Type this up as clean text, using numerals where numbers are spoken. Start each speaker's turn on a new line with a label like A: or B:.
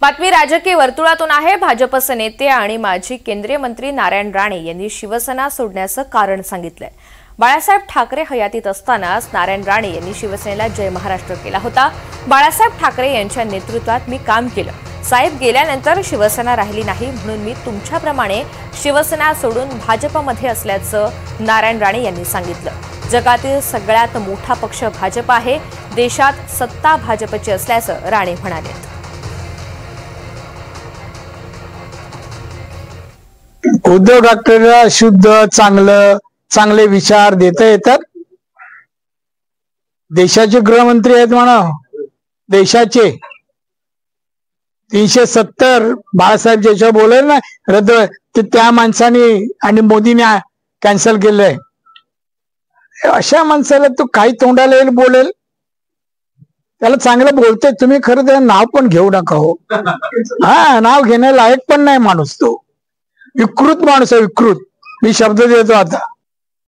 A: बातमी राजकीय वर्तुळातून आहे। भाजपचे नेते आणि माजी केंद्रीय मंत्री नारायण राणे यांनी शिवसेना सोडण्याचं कारण सांगितलंय। बाळासाहेब ठाकरे हयातीत असतानाच नारायण राणे यांनी शिवसेनेला जय महाराष्ट्र केला होता। बाळासाहेब ठाकरे यांच्या नेतृत्वात मी काम केलं। साहेब गेल्यानंतर शिवसेना राहिली नाही, म्हणून मी तुमच्याप्रमाणे शिवसेना सोडून भाजपमध्ये असल्याचं नारायण राणे यांनी सांगितलं। जगातील सगळ्यात मोठा पक्ष भाजप आहे, देशात सत्ता भाजपची असल्याचं राणे म्हणाले।
B: उद्धव ठाकरेंना शुद्ध चांगले विचार देता येतात। देशाचे गृहमंत्री आहेत म्हणा, देशाचे 370 बाळासाहेब ज्याच्या बोलेल ना रद्द ते त्या माणसाने आणि मोदीने कॅन्सल केलंय। अशा माणसाला तो काही तोंडाला येईल बोलेल, त्याला चांगलं बोलते तुम्ही, खरं त्याला नाव पण घेऊ नका हो। नाव घेण्या लायक पण नाही माणूस तो, विकृत माणूस आहे, विकृत। मी शब्द देतो आता।